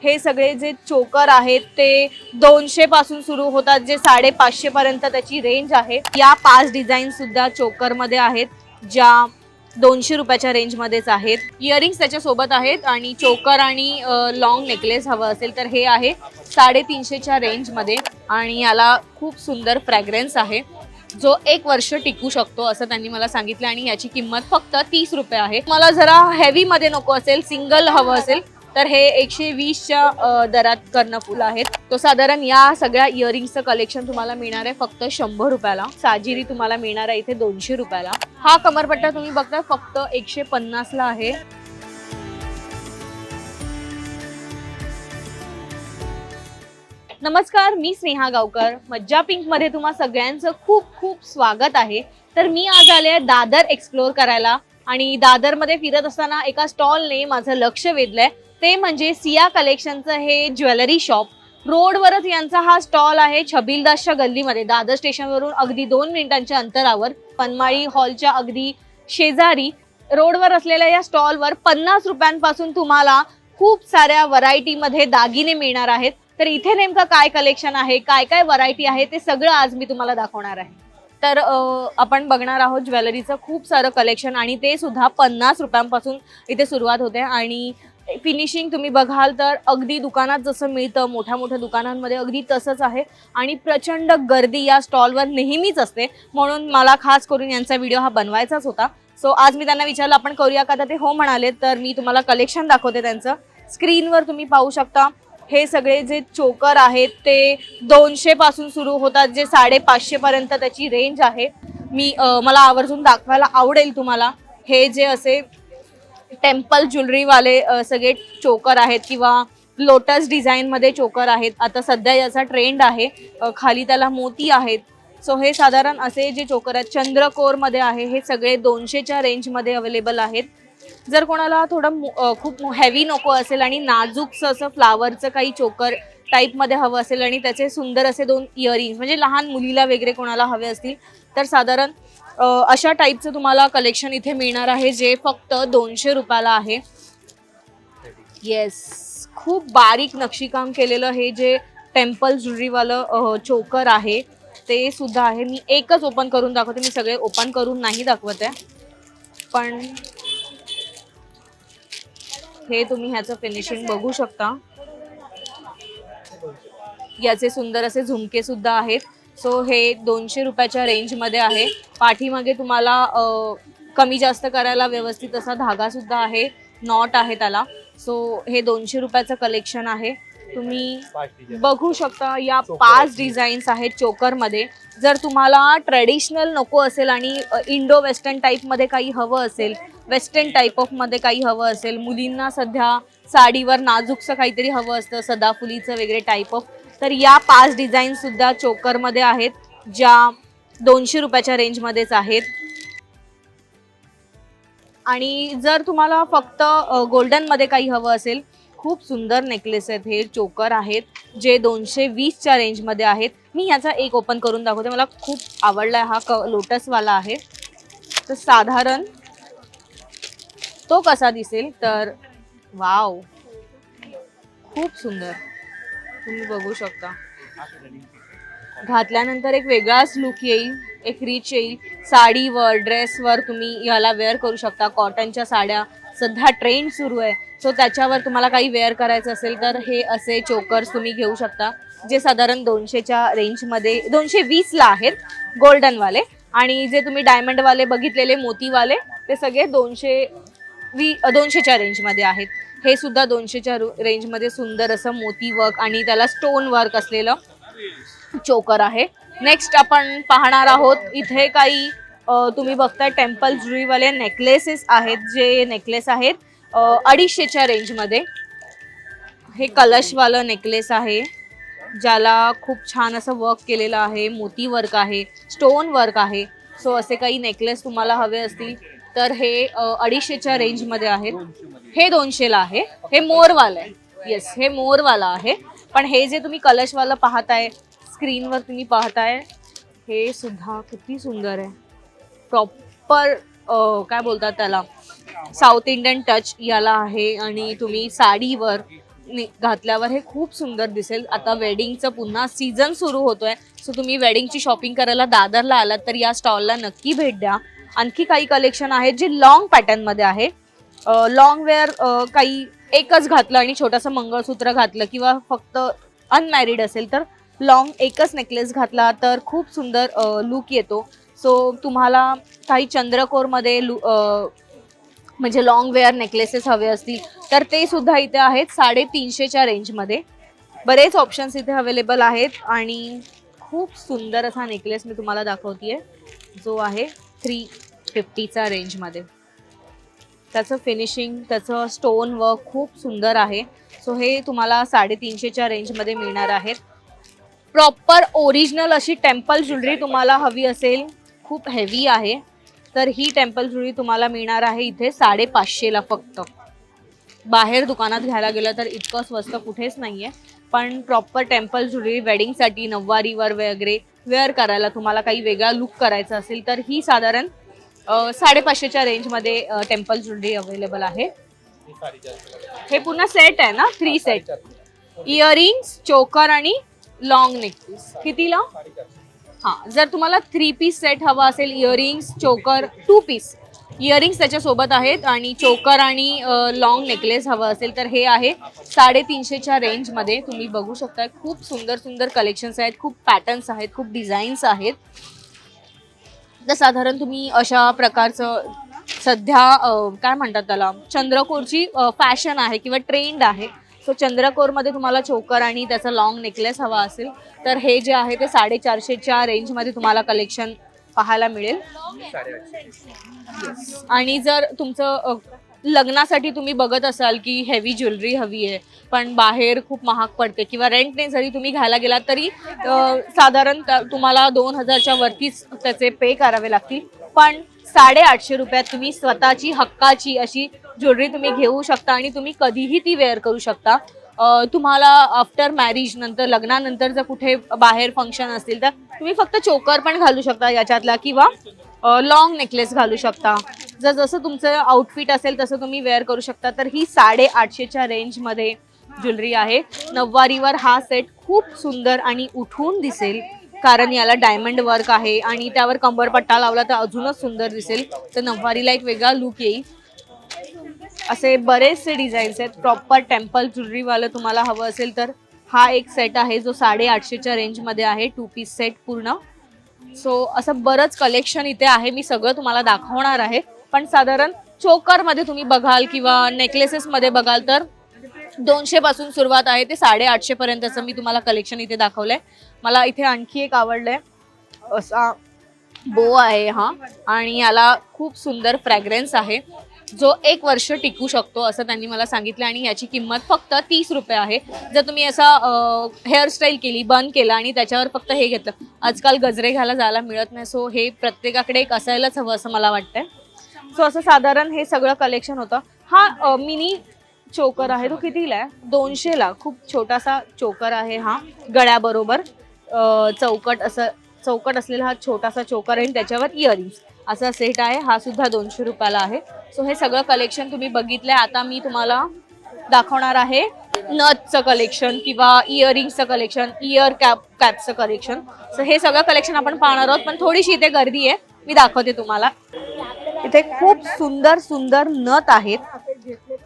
हे सगळे जे चोकर आहेत ते 200 पासून सुरू होतात, जे 550 पर्यंत त्याची रेंज आहे। या 5 डिझाईन सुद्धा चोकर मध्ये आहेत, ज्या 200 रुपयाच्या रेंज मध्येच आहेत। इयरिंग्स त्याच्या सोबत आहेत आणि चोकर आणि लॉंग नेकलेस हवं असेल तर हे आहे 350च्या रेंज मध्ये आणि याला खूप सुंदर फ्रॅग्रन्स आहे, जो 1 वर्ष टिकू शकतो असं त्यांनी मला सांगितलं आणि याची किंमत फक्त 30 रुपये आहे। मला जरा हेवी मध्ये नको असेल, सिंगल हवं असेल तर हे 120च्या दरात कर्णफूल आहेत। तो साधारण या सगळ्या इयरिंग्सचं कलेक्शन तुम्हाला मिळणार आहे फक्त 100 रुपयाला। साजिरी तुम्हाला मिळणार आहे इथे 200 रुपयाला। हा कमरपट्टा तुम्ही बघता फक्त 150 ला आहे। नमस्कार, मी स्नेहा गावकर। मज्जा पिंक मध्ये तुम्हा सगळ्यांचं खूप खूप स्वागत आहे। तर मी आज आले आहे दादर एक्सप्लोर करायला आणि दादर मध्ये फिरत असताना एका स्टॉलने माझं लक्ष वेधलंय, ते म्हणजे सिया कलेक्शनचं हे ज्वेलरी शॉप। रोडवरच यांचा हा स्टॉल आहे, छबिलदासच्या गल्लीमध्ये, दादर स्टेशनवरून अगदी 2 मिनिटांच्या अंतरावर, पनमाळी हॉलच्या अगदी शेजारी रोडवर असलेल्या या स्टॉलवर 50 रुपयांपासून तुम्हाला खूप साऱ्या व्हरायटीमध्ये दागिने मिळणार आहेत। तर इथे नेमकं काय कलेक्शन आहे, काय काय व्हरायटी आहे, ते सगळं आज मी तुम्हाला दाखवणार आहे। तर आपण बघणार आहोत ज्वेलरीचं खूप सारं कलेक्शन आणि ते सुद्धा 50 रुपयांपासून इथे सुरुवात होते आणि फिनिशिंग तुम्ही बघाल तर अगदी दुकानात जसं मिळतं मोठ्या मोठ्या दुकानांमध्ये अगदी तसंच आहे आणि प्रचंड गर्दी या स्टॉलवर नेहमीच असते, म्हणून मला खास करून यांचा व्हिडिओ हा बनवायचाच होता। सो आज मी त्यांना विचारलं आपण करूया का, तर ते हो म्हणाले। तर मी तुम्हाला कलेक्शन दाखवते त्यांचं। स्क्रीनवर तुम्ही पाहू शकता हे सगळे जे चोकर आहेत ते 200 पासून सुरू होतात, जे 550 पर्यंत त्याची रेंज आहे। मला आवर्जून दाखवायला आवडेल तुम्हाला। हे जे असे टेम्पल ज्वेलरी वाले सगळे चोकर आहेत किंवा लोटस डिझाईन मध्ये चोकर आहेत, आता सध्या याचा ट्रेंड आहे। खाली त्याला मोती आहेत। सो हे साधारण असे जे चोकर आहेत चंद्रकोर मध्ये आहे, हे सगळे 200च्या रेंज मध्ये अवेलेबल आहेत। जर कोणाला थोडं खूप हेवी नको असेल आणि नाजूकसं असं फ्लावरचं काही चोकर टाईप मध्ये हवं असेल आणि त्याचे सुंदर असे 2 इयरिंग्स, म्हणजे लहान मुलीला वगैरे कोणाला हवे असतील तर साधारण अशा टाईपचं तुम्हाला कलेक्शन इथे मिळणार आहे, जे फक्त 200 रुपयाला आहे। येस, खूप बारीक नक्षीकाम केलेलं हे जे टेम्पल ज्वेलरीवालं चोकर आहे ते सुद्धा आहे। मी एकच ओपन करून दाखवते, मी सगळे ओपन करून नाही दाखवत आहे, पण हे तुम्ही ह्याचं फिनिशिंग बघू शकता। याचे सुंदर असे झुमके सुद्धा आहेत। सो हे 200 रुपयाच्या रेंज मध्ये आहे। पाठीमागे तुम्हाला कमी जास्त करायला व्यवस्थित असा धागा सुद्धा आहे, नॉट आहे त्याला। सो हे 200 रुपयाचं कलेक्शन आहे। तुम्ही बघू शकता या 5 डिझाईन्स आहेत चोकर मध्ये। जर तुम्हाला ट्रेडिशनल नको असेल आणि इंडो वेस्टर्न टाईप मध्ये काही हवं असेल, वेस्टर्न टाईप ऑफ मध्ये काही हवं असेल, मुलींना सध्या साडीवर नाजूकसं काहीतरी हवं असतं, सदाफुलीचं वगैरे टाईप ऑफ, तर या 5 डिझाईन सुद्धा चोकर मध्ये आहेत, ज्या 200 रुपयाच्या रेंज मध्येच आहेत। आणि जर तुम्हाला फक्त गोल्डन मध्ये काही हवं असेल, खूप सुंदर नेकलेस आहेत, हे चोकर आहेत जे 220च्या रेंज मध्ये आहेत। मी याचा एक ओपन करून दाखवते, मला खूप आवडलाय हा लोटस वाला आहे। तर साधारण तो कसा दिसेल तर वाव, खूप सुंदर, तुम्ही बघू शकता। घातल्यानंतर एक वेगळाच लुक येईल, एक रिच येईल। साडीवर ड्रेसवर तुम्ही याला वेअर करू शकता। कॉटनच्या साड्या सध्या ट्रेंड सुरू आहे, सो त्याच्यावर तुम्हाला काही वेअर करायचं असेल तर हे असे चोकर्स तुम्ही घेऊ शकता, जे साधारण 200च्या रेंजमध्ये 220ला आहेत गोल्डनवाले। आणि जे तुम्ही डायमंडवाले बघितलेले मोतीवाले ते सगळे 200च्या रेंजमध्ये आहेत। हे सुद्धा 200च्या रेंजमध्ये सुंदर असं मोती वर्क आणि त्याला स्टोन वर्क असलेलं चोकर आहे। नेक्स्ट आपण पाहणार आहोत इथे काही तुम्ही बघताय टेम्पल ज्वेलरीवाले नेकलेसेस आहेत, जे नेकलेस आहेत 250च्या रेंजमध्ये। हे कलशवालं नेकलेस आहे, ज्याला खूप छान असं वर्क केलेलं आहे, मोती वर्क आहे, स्टोन वर्क आहे। सो असे काही नेकलेस तुम्हाला हवे असतील तर हे 250च्या रेंजमध्ये आहेत। हे 200ला आहे, हे मोरवालं आहे। येस, हे मोरवाला आहे। पण हे जे तुम्ही कलशवालं पाहताय स्क्रीनवर तुम्ही पाहताय, हे सुद्धा किती सुंदर आहे। प्रॉपर काय बोलतात त्याला, साऊथ इंडियन टच याला आहे आणि तुम्ही साडीवर घातल्यावर हे खूप सुंदर दिसेल. आता वेडिंगचं पुन्हा सीझन सुरू होतोय, सो तुम्ही वेडिंगची शॉपिंग करायला दादरला आलात तर या स्टॉलला नक्की भेट द्या. आणखी काही कलेक्शन आहेत जे लॉंग पॅटर्न मध्ये आहे. लॉंग वेअर काही एकच घातलं आणि छोटंसं मंगळसूत्र घातलं किंवा फक्त अनमॅरिड असेल तर लॉंग एकच नेकलेस घातला तर खूप सुंदर लुक येतो. सो तुम्हाला काही चंद्रकोरमध्ये म्हणजे लॉंग वेअर नेकलेसेस हवे असतील तर ते सुद्धा इथे आहेत 350च्या रेंजमध्ये. बरेच ऑप्शन्स इथे अवेलेबल आहेत आणि खूप सुंदर असा नेकलेस मी तुम्हाला दाखवतेय जो आहे 350चा रेंजमध्ये. त्याचं फिनिशिंग, त्याचं स्टोन वर्क खूप सुंदर आहे. सो हे तुम्हाला 350च्या रेंजमध्ये मिळणार आहेत. प्रॉपर ओरिजिनल अशी टेम्पल ज्वेलरी तुम्हाला हवी असेल, खूप हेवी आहे, तर ही टेम्पल ज्वेलरी तुम्हाला मिळणार आहे इथे 550ला फक्त. बाहेर दुकानात घ्यायला गेलं तर इतकं स्वस्त कुठेच नाहीये, पण प्रॉपर टेम्पल ज्वेलरी वेडिंगसाठी नववारीवर वगैरे वेअर करायला तुम्हाला काही वेगळा लुक करायचा असेल तर ही साधारण 550च्या रेंजमध्ये टेम्पल ज्वेलरी अवेलेबल आहे. हे पुन्हा सेट आहे ना, 3 सेट, इयरिंग्स, चोकर आणि लॉंग नेकलेस. कितीला? हां, जर तुम्हाला 3 पीस सेट हवा असेल, इयरिंग्स, चोकर, 2 पीस इयरिंग्स त्याच्यासोबत आहेत आणि चोकर आणि लॉंग नेकलेस हवं असेल तर हे आहे 350च्या रेंजमध्ये. तुम्ही बघू शकता खूप सुंदर सुंदर कलेक्शन्स आहेत, खूप पॅटर्न्स आहेत, खूप डिझाईन्स आहेत. तर साधारण तुम्ही अशा प्रकारचं सध्या काय म्हणतात त्याला, चंद्रकोरची फॅशन आहे किंवा ट्रेंड आहे. सो चंद्रकोरमध्ये तुम्हाला चोकर आणि त्याचा लॉंग नेकलेस हवा असेल तर हे जे आहे ते 450च्या रेंजमध्ये तुम्हाला कलेक्शन पाहायला मिळेल. आणि जर तुमचं लग्नासाठी तुम्ही बघत असाल की हेवी ज्वेलरी हवी आहे पण बाहेर खूप महाग पडते किंवा रेंटने जरी तुम्ही घ्यायला गेलात तरी साधारण तुम्हाला 2000च्या वरतीच त्याचे पे करावे लागतील, पण 850 रुपयात तुम्ही स्वतःची हक्काची अशी ज्वेलरी तुम्ही घेऊ शकता आणि तुम्ही कधीही ती वेअर करू शकता. तुम्हाला आफ्टर मॅरिज नंतर, लग्नानंतर जर कुठे बाहेर फंक्शन असतील तर तुम्ही फक्त चोकर पण घालू शकता याच्यातला किंवा लॉंग नेकलेस घालू शकता. जर जसं तुमचं आउटफिट असेल तसं तुम्ही वेअर करू शकता. तर ही 850च्या रेंजमध्ये ज्वेलरी आहे. नववारीवर हा सेट खूप सुंदर आणि उठून दिसेल कारण याला डायमंड वर्क आहे आणि त्यावर कंबरपट्टा लावला तर अजूनच सुंदर दिसेल. तर नववारीला एक वेगळा लुक येईल. असे बरेचसे डिझाईन्स आहेत. प्रॉपर टेम्पल ज्वेलरीवालं तुम्हाला हवं असेल तर हा एक सेट आहे जो 850च्या रेंजमध्ये आहे, 2 पीस सेट पूर्ण. सो असं बरंच कलेक्शन इथे आहे, मी सगळं तुम्हाला दाखवणार आहे. पण साधारण चोकरमध्ये तुम्ही बघाल किंवा नेकलेसेसमध्ये बघाल तर 200 पासून सुरुवात आहे ते 850 पर्यंतचं मी तुम्हाला कलेक्शन इथे दाखवलंय. मला इथे आणखी एक आवडलंय, असा बो आहे हा आणि याला खूप सुंदर फ्रॅग्रन्स आहे जो 1 वर्ष टिकू शकतो असं त्यांनी मला सांगितलं आणि याची किंमत फक्त 30 रुपये आहे. जर तुम्ही असा हेअरस्टाईल केली, बन केला आणि त्याच्यावर फक्त हे घेतलं, आजकाल गजरे घ्यायला जायला मिळत नाही, सो हे प्रत्येकाकडे एक असायलाच हवं असं मला वाटतंय. सो असं साधारण हे सगळं कलेक्शन होतं. हा मिनी चोकर आहे, तो कितीला आहे? 200ला. खूप छोटासा चोकर आहे हा, गळ्याबरोबर चौकट असलेला हा छोटासा चोकर आहे, त्याच्यावर इयरिंग्स असा सेट आहे. हा सुद्धा 200 रुपयाला आहे. सो हे सगळं कलेक्शन तुम्ही बघितलंय. आता मी तुम्हाला दाखवणार आहे नथचं कलेक्शन किंवा इयरिंग्सचं कलेक्शन, कॅपचं कलेक्शन. सो हे सगळं कलेक्शन आपण पाहणार आहोत, पण थोडीशी इथे गर्दी आहे, मी दाखवते तुम्हाला. इथे खूप सुंदर सुंदर नथ आहेत,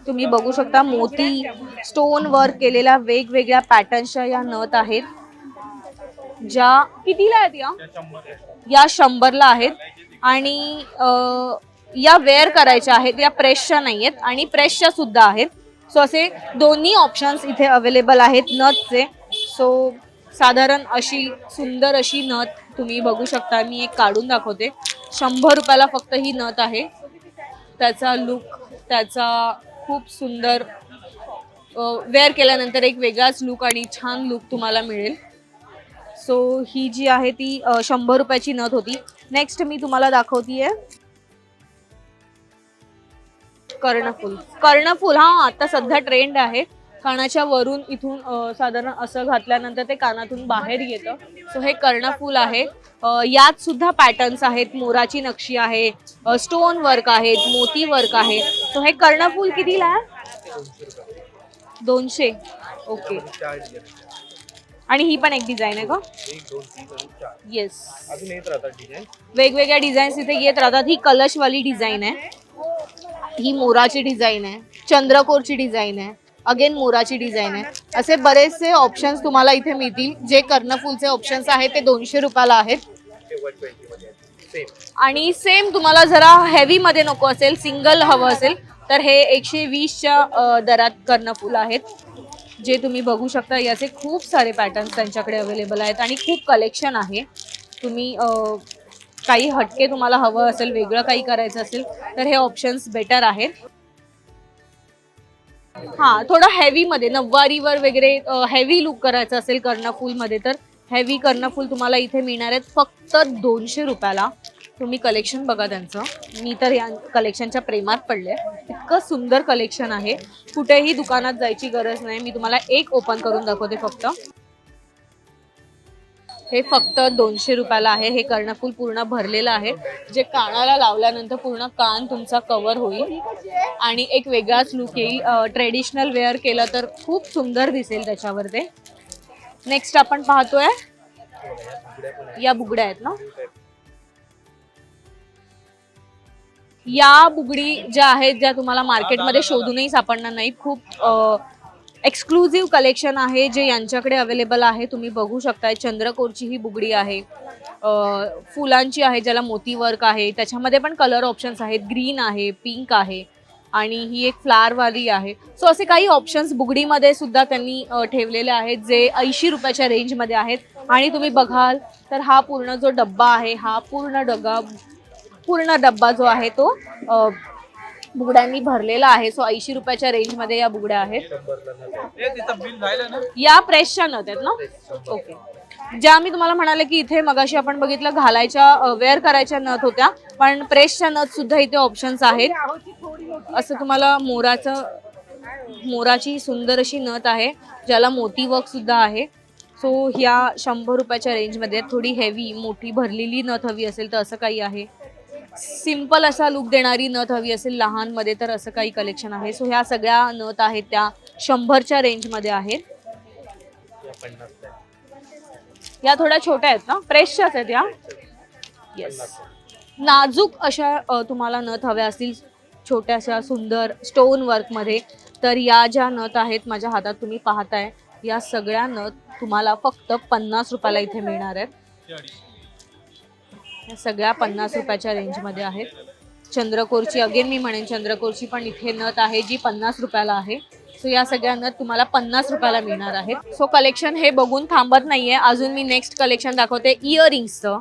तुम्ही बघू शकता. मोती स्टोन वर्क केलेल्या वेगवेगळ्या पॅटर्नच्या या नथ आहेत, ज्या कितीला आहेत? या 100ला आहेत आणि या वेअर करायच्या आहेत, या प्रेसच्या नाही आहेत आणि प्रेसच्या सुद्धा आहेत. सो असे दोन्ही ऑप्शन्स इथे अवेलेबल आहेत नथचे. सो साधारण अशी सुंदर अशी नथ तुम्ही बघू शकता. मी एक काढून दाखवते. 100 रुपयाला फक्त ही नथ आहे. त्याचा लुक, त्याचा खूप सुंदर वेअर केल्यानंतर एक वेगळाच लुक आणि छान लुक तुम्हाला मिळेल. सो ही जी आहे ती 100 रुपयाची नथ होती. नेक्स्ट मी तुम्हाला दाखवतीये कर्णफूल. हा आता सध्या ट्रेंड आहे. कानाच्या वरून इथून साधारण असं घातल्यानंतर ते कानातून बाहेर येतं. सो हे कर्णफूल आहे. यात सुद्धा पॅटर्न्स आहेत, मोराची नक्षी आहे, स्टोन वर्क आहेत, मोती वर्क आहे. सो हे कर्णफूल कितीला आहे? 200. ओके. चार डिझाईन आहेत. आणि ही पण एक डिझाईन आहे का? 1 2 3 आणि 4 येस. अजून येत राहतात डिझाईन. वेगवेगळ्या डिझाईन्स इथे येत राहतात. ही कलशवाली डिझाईन आहे, ही मोराची डिझाईन आहे, चंद्रकोरची डिझाईन आहे, अगेन मोराची डिझाईन आहे. असे बरेचसे ऑप्शन्स तुम्हाला इथे मिळतील. जे कर्णफूलचे ऑप्शन्स आहेत ते 200 रुपयाला आहेत. ते 120 मध्ये आहे सेम. आणि सेम तुम्हाला जरा हेवी मध्ये नको असेल, सिंगल हवं असेल तर हे 120च्या दरात कर्णफूल आहेत, जे तुम्ही बघू शकता. याचे खूप सारे पॅटर्न्स त्यांच्याकडे अवेलेबल आहेत आणि खूप कलेक्शन आहे. तुम्ही काही हटके तुम्हाला हवं असेल, वेगळं काही करायचं असेल तर हे ऑप्शन्स बेटर आहेत. हां, थोडं हेवीमध्ये नऊवारीवर वगैरे हेवी लुक करायचं असेल कर्णफूलमध्ये तर हेवी कर्णफूल तुम्हाला इथे मिळणार आहेत फक्त 200 रुपयाला. तुम्ही कलेक्शन बघा त्यांचं. मी तर या कलेक्शनच्या प्रेमात पडले. इतकं सुंदर कलेक्शन आहे, कुठेही दुकानात जायची गरज नाही. मी तुम्हाला एक ओपन करून दाखवते फक्त. हे फक्त 200 रुपयाला आहे. हे कर्णफूल पूर्ण भरलेलं आहे, जे कानाला लावल्यानंतर पूर्ण कान तुमचा कव्हर होईल आणि एक वेगळाच लुक येईल. ट्रेडिशनल वेअर केलं तर खूप सुंदर दिसेल त्याच्यावर ते. नेक्स्ट आपण पाहतोय या बुगड्या आहेत ना. या बुगडी ज्या आहेत, ज्या तुम्हाला मार्केटमध्ये शोधूनही सापडणार नाही. खूप एक्सक्लुझिव्ह कलेक्शन आहे जे यांच्याकडे अवेलेबल आहे. तुम्ही बघू शकताय चंद्रकोरची ही बुगडी आहे, फुलांची आहे ज्याला मोती वर्क आहे. त्याच्यामध्ये पण कलर ऑप्शन्स आहेत, ग्रीन आहे, पिंक आहे आणि ही एक फ्लावरवाली आहे. सो असे काही ऑप्शन्स बुगडीमध्ये सुद्धा त्यांनी ठेवलेले आहेत जे 80 रुपयाच्या रेंजमध्ये आहेत. आणि तुम्ही बघाल तर हा पूर्ण जो डब्बा आहे, हा पूर्ण डब्बा जो आहे तो बुगड्यांनी भरलेला आहे. सो 80 रुपयाच्या रेंजमध्ये या बुगड्या आहेत. या प्रेसच्या नथ आहेत ना. ओके. ज्या मी तुम्हाला म्हणाले की इथे मगाशी आपण बघितलं घालायच्या वेअर करायच्या नथ होत्या, पण प्रेसच्या नथ सुद्धा इथे ऑप्शन्स आहेत. असं तुम्हाला मोराची सुंदर अशी नथ आहे ज्याला मोती वर्क सुद्धा आहे. सो ह्या 100 रुपयाच्या रेंजमध्ये. थोडी हेवी मोठी भरलेली नथ हवी असेल तर असं काही आहे. सिंपल असा लुक देणारी नथ हवी असेल लहानमध्ये तर असं काही कलेक्शन आहे. सो ह्या सगळ्या नथ आहेत त्या 100च्या रेंजमध्ये आहेत. या थोड्या छोट्या आहेत ना, प्रेसच्याच आहेत या. येस. नाजूक अशा तुम्हाला नथ हव्या असतील छोट्याशा सुंदर स्टोन वर्कमध्ये तर या ज्या नथ आहेत माझ्या हातात तुम्ही पाहताय, या सगळ्या नथ तुम्हाला फक्त 50 रुपयाला इथे मिळणार आहेत. या सगळ्या 50 रुपयाच्या रेंजमध्ये आहेत. चंद्रकोरची अगेन मी म्हणेन चंद्रकोरची पण इथे नथ आहे जी 50 रुपयाला आहे. सो या सगळ्या नथ तुम्हाला 50 रुपयाला मिळणार आहेत. सो कलेक्शन हे बघून थांबत नाहीये, अजून मी नेक्स्ट कलेक्शन दाखवते इयरिंग्सचं.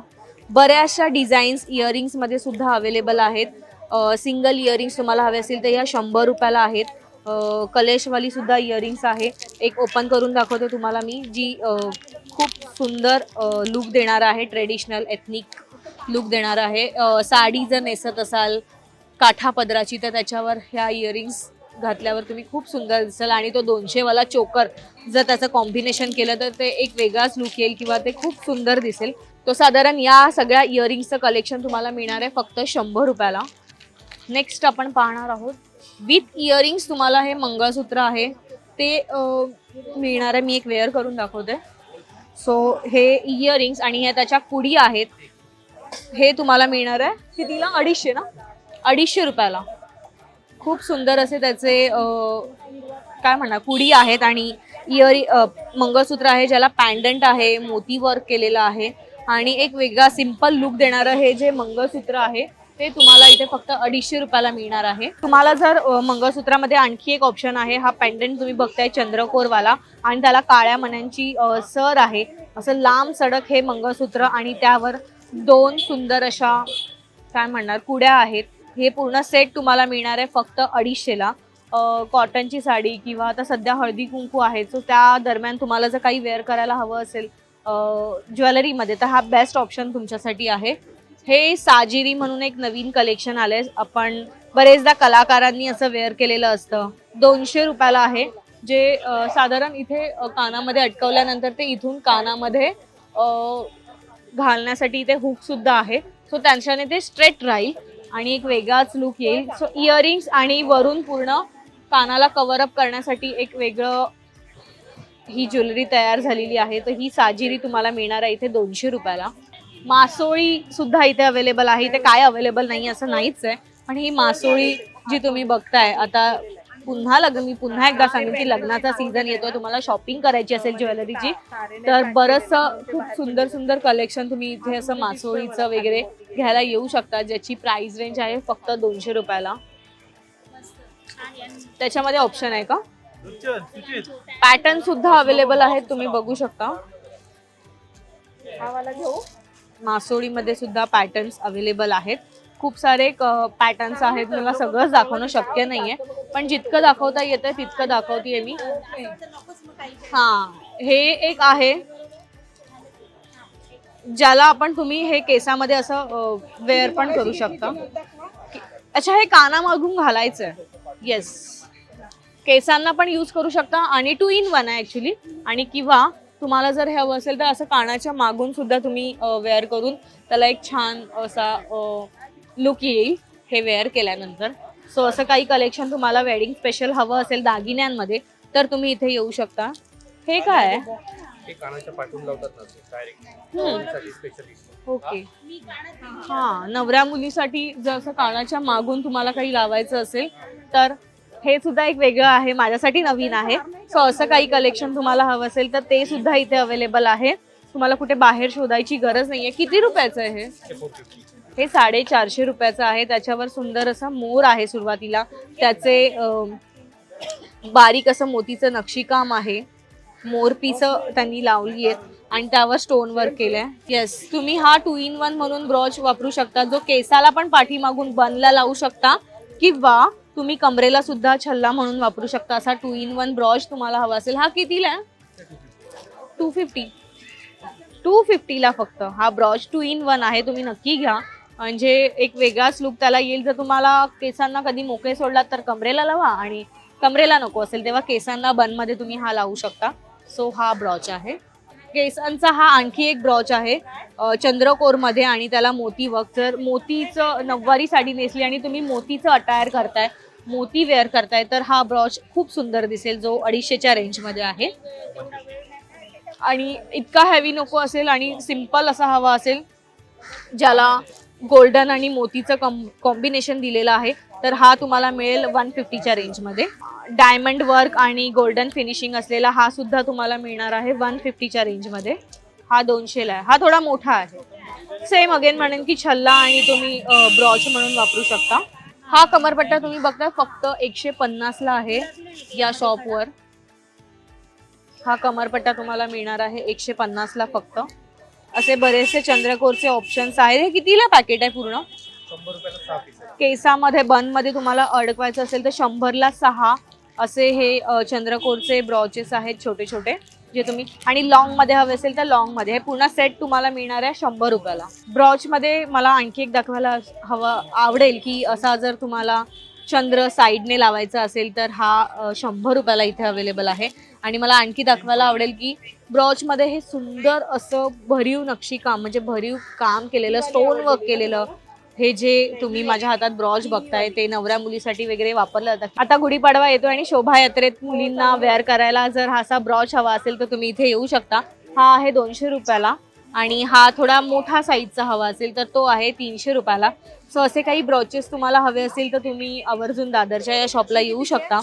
बऱ्याचशा डिझाईन्स इयरिंग्समध्ये सुद्धा अवेलेबल आहेत. सिंगल इयरिंग्स तुम्हाला हवे असतील तर या 100 रुपयाला आहेत. कलेशवाली सुद्धा इयरिंग्स आहे. एक ओपन करून दाखवते तुम्हाला मी, जी खूप सुंदर लुक देणार आहे, ट्रेडिशनल एथनिक लुक देणार आहे. साडी जर नेसत असाल काठा पदराची तर त्याच्यावर ह्या इयरिंग्स घातल्यावर तुम्ही खूप सुंदर दिसाल. आणि तो 200वाला चोकर जर त्याचं कॉम्बिनेशन केलं तर ते एक वेगळाच लुक येईल किंवा ते खूप सुंदर दिसेल. तो साधारण या सगळ्या इयरिंग्सचं कलेक्शन तुम्हाला मिळणार आहे फक्त 100 रुपयाला. नेक्स्ट आपण पाहणार आहोत विथ इयरिंग्स. तुम्हाला हे मंगळसूत्र आहे ते मिळणार आहे. मी एक वेअर करून दाखवते. सो हे इयरिंग्स आणि ह्या त्याच्या कुडी आहेत. हे तुम्हाला मिळणार आहे कितीला? 250 ना, 250 रुपयाला. खूप सुंदर असे त्याचे काय म्हणणार कुडी आहेत आणि मंगळसूत्र आहे ज्याला पॅन्डंट आहे, मोती वर्क केलेलं आहे आणि एक वेगळा सिंपल लुक देणारं हे जे मंगळसूत्र आहे ते तुम्हाला इथे फक्त 250 रुपयाला मिळणार आहे. तुम्हाला जर मंगळसूत्रामध्ये आणखी एक ऑप्शन आहे. हा पेंडंट तुम्ही बघताय चंद्रकोरवाला आणि त्याला काळ्या मण्यांची सर आहे. असं लांब सडक हे मंगळसूत्र आणि त्यावर 2 सुंदर अशा काय म्हणणार कुड्या आहेत. हे पूर्ण सेट तुम्हाला मिळणार आहे फक्त 250ला. कॉटनची साडी किंवा आता सध्या हळदी कुंकू आहे सो त्या दरम्यान तुम्हाला जर काही वेअर करायला हवं असेल ज्वेलरीमध्ये तर हा बेस्ट ऑप्शन तुमच्यासाठी आहे. हे साजिरी म्हणून एक नवीन कलेक्शन आलंय. आपण बरेचदा कलाकारांनी असं वेअर केलेलं असतं. 200 रुपयाला आहे, जे साधारण इथे कानामध्ये अटकवल्यानंतर ते इथून कानामध्ये घालण्यासाठी इथे हुक सुद्धा आहे. सो त्यांच्याने ते स्ट्रेट राहील आणि एक वेगळाच लुक येईल. सो इयरिंग्स आणि वरून पूर्ण कानाला कव्हर अप करण्यासाठी एक वेगळं ही ज्वेलरी तयार झालेली आहे. तर ही साजिरी तुम्हाला मिळणार आहे इथे 200 रुपयाला. मासोळी सुद्धा इथे अवेलेबल आहे. इथे काय अवेलेबल नाही असं नाहीच आहे, पण ही मासोळी जी तुम्ही बघताय आता मी पुन्हा एकदा सांगेन की लग्नाचा सीझन येतोय, तुम्हाला शॉपिंग करायची असेल ज्वेलरीची तर बरंचसं खूप सुंदर सुंदर कलेक्शन तुम्ही इथे असं मासोळीचं वगैरे घ्यायला येऊ शकता, ज्याची प्राइस रेंज आहे फक्त 200 रुपयाला. त्याच्यामध्ये ऑप्शन आहे का, पॅटर्न सुद्धा अवेलेबल आहेत, तुम्ही बघू शकता. मासोळीमध्ये सुद्धा पॅटर्न्स अवेलेबल आहेत. खूप सारे पॅटर्न्स आहेत, मला सगळंच दाखवणं शक्य नाहीये, पण जितकं दाखवता येतं तितकं दाखवतेय मी. हा, हे एक आहे ज्याला तुम्ही हे केसामध्ये असं वेअर पण करू शकता. अच्छा, हे कानामागून घालायचंय. येस, केसांना पण यूज करू शकता आणि 2 in 1 आहे ऍक्च्युली. आणि किंवा तुम्हाला जर हे हवं असेल तर असं कानाच्या मागून सुद्धा तुम्ही वेअर करून त्याला एक छान असा लुक येईल हे वेअर केल्यानंतर. सो असं काही कलेक्शन तुम्हाला वेडिंग स्पेशल हवं असेल दागिन्यांमध्ये तर तुम्ही इथे येऊ शकता. हे काय आहे, हे कानाच्या पाठून लावतात ना डायरेक्ट स्पेशली. ओके. हा, नवऱ्या मुलीसाठी जर असं कानाच्या मागून तुम्हाला काही लावायचं असेल तर हे सुद्धा एक वेगळं आहे, माझ्यासाठी नवीन आहे. सो असं काही कलेक्शन तुम्हाला हवं असेल तर ते सुद्धा इथे अवेलेबल आहे. तुम्हाला कुठे बाहेर शोधायची गरज नाहीये. किती रुपयाचं आहे हे? हे 450 रुपयाचं आहे. त्याच्यावर सुंदर असा मोर आहे सुरुवातीला, त्याचे बारीक असं मोतीचं नक्षीकाम आहे, मोरपीस त्यांनी लावली आहेत आणि त्यावर स्टोन वर्क केलंय. येस, तुम्ही हा 2 in 1 म्हणून ब्रॉच वापरू शकता, जो केसाला पण पाठीमागून बनला लावू शकता किंवा तुम्ही कमरेला सुद्धा छल्ला म्हणून वापरू शकता. असा 2 in 1 ब्रॉच तुम्हाला हवा असेल. हा कितीला आहे? 250 ला फक्त हा ब्रॉच 2 in 1 आहे. तुम्ही नक्की घ्या, म्हणजे एक वेगळाच लुक त्याला येईल. जर तुम्हाला केसांना कधी मोकळे सोडलात तर कमरेला लावा, आणि कमरेला नको असेल तेव्हा केसांना बनमध्ये तुम्ही हा लावू शकता. सो हा ब्रॉच आहे. केसांचा हा आणखी एक ब्रॉच आहे चंद्रकोरमध्ये, आणि त्याला मोती वर्क. जर मोतीचं नऊवारी साडी नेसली आणि तुम्ही मोतीचं अटायर करताय, मोती वेअर करताय, तर हा ब्रॉच खूप सुंदर दिसेल, जो 250च्या रेंजमध्ये आहे. आणि इतका हेवी नको असेल आणि सिंपल असा हवा असेल ज्याला गोल्डन आणि मोतीचं कॉम्बिनेशन दिलेलं आहे, तर हा तुम्हाला मिळेल 150च्या रेंजमध्ये. डायमंड वर्क आणि गोल्डन फिनिशिंग असलेला हा सुद्धा तुम्हाला मिळणार आहे 150च्या रेंजमध्ये. हा 200ला आहे. हा थोडा मोठा आहे. सेम अगेन म्हणेन की छल्ला आणि तुम्ही ब्रॉच म्हणून वापरू शकता. हा कमरपट्टा तुम्ही बघता फक्त 150ला आहे या शॉपवर. हा कमरपट्टा तुम्हाला मिळणार आहे 150ला फक्त. असे बरेचसे चंद्रकोरचे ऑप्शन्स आहेत. हे कितीला पॅकेट आहे पूर्ण? 100 रुपयाला 6 पीस. केसामध्ये बनमध्ये तुम्हाला अडकवायचं असेल तर 100ला 6 असे हे चंद्रकोरचे ब्रॉचेस आहेत छोटे छोटे, जे तुम्ही, आणि लॉंग मध्ये हवे असेल तर लॉंग मध्ये हे पूर्ण सेट तुम्हाला मिळणार आहे 100 रुपयाला. ब्रॉच मध्ये मला आणखी एक दाखवायला आवडेल की असा जर तुम्हाला चंद्र साईडने लावायचा असेल तर हा 100 रुपयाला इथे अवेलेबल आहे. आणि मला आणखी दाखवायला आवडेल की ब्रॉच मध्ये हे सुंदर असं भरीव नक्षीकाम, म्हणजे भरीव काम केलेलं, स्टोन वर्क केलेलं, हे जे तुम्ही माझ्या हातात ब्रॉच बघताय ते नवऱ्या मुलीसाठी वगैरे वापरलं जातं. आता गुढीपाडवा येतो आणि शोभायात्रेत मुलींना वेअर करायला जर असा ब्रॉच हवा असेल तर तुम्ही इथे येऊ शकता. हा आहे 200 रुपयाला, आणि हा थोडा मोठा साईजचा हवा असेल तर तो आहे 300 रुपयाला. सो असे काही ब्रॉचेस तुम्हाला हवे असेल तर तुम्ही आवर्जून दादरच्या या शॉपला येऊ शकता.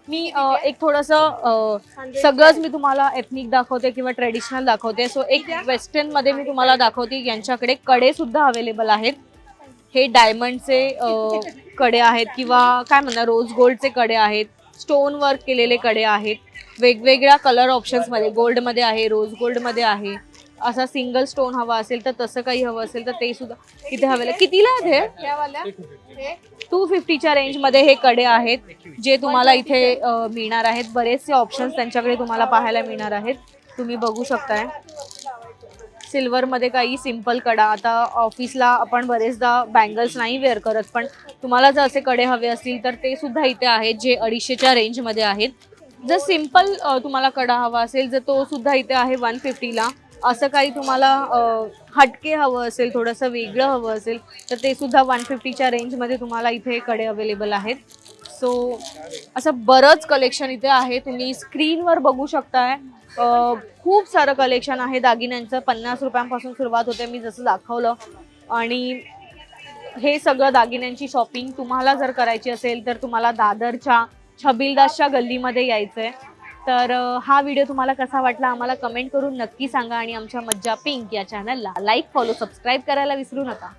मी एक थोडंसं सगळंच मी तुम्हाला एथनिक दाखवते किंवा ट्रेडिशनल दाखवते. सो एक वेस्टर्नमध्ये मी तुम्हाला दाखवते. यांच्याकडे कडे सुद्धा अवेलेबल आहेत. हे डायमंडचे कडे आहेत किंवा काय म्हणणार रोज गोल्डचे कडे आहेत, स्टोन वर्क केलेले कडे आहेत, वेगवेगळ्या कलर ऑप्शन्समध्ये, गोल्डमध्ये आहे, रोज गोल्डमध्ये आहे. असा सिंगल स्टोन हवा असेल तर तसं काही हवं असेल तर ते सुद्धा इथे हवे. कितीला आहेत हे? 250च्या रेंजमध्ये हे कडे आहेत, जे तुम्हाला इथे मिळणार आहेत. बरेचसे ऑप्शन्स त्यांच्याकडे तुम्हाला पाहायला मिळणार आहेत, तुम्ही बघू शकताय. सिल्वरमध्ये काही सिंपल कडा. आता ऑफिसला आपण बरेचदा बँगल्स नाही वेअर करत, पण तुम्हाला जर असे कडे हवे असतील तर ते सुद्धा इथे आहेत, जे 250च्या रेंजमध्ये आहेत. जर सिंपल तुम्हाला कडा हवा असेल तर तो सुद्धा इथे आहे 150ला. असं काही तुम्हाला हटके हवं असेल, थोडंसं वेगळं हवं असेल तर ते सुद्धा 150च्या रेंजमध्ये तुम्हाला इथे कडे अवेलेबल आहेत. सो असं बरंच कलेक्शन इथे आहे, तुम्ही स्क्रीनवर बघू शकताय. खूप सारं कलेक्शन आहे दागिन्यांचं. 50 रुपयांपासून सुरुवात होते, मी जसं दाखवलं. आणि हे सगळं दागिन्यांची शॉपिंग तुम्हाला जर करायची असेल तर तुम्हाला दादरच्या छबिलदासच्या गल्लीमध्ये यायचंय. तर हा व्हिडिओ तुम्हाला कसा वाटला आम्हाला कमेंट करून नक्की सांगा आणि आमच्या मज्जा पिंक या चॅनलला लाईक, फॉलो, सबस्क्राईब करायला विसरू नका.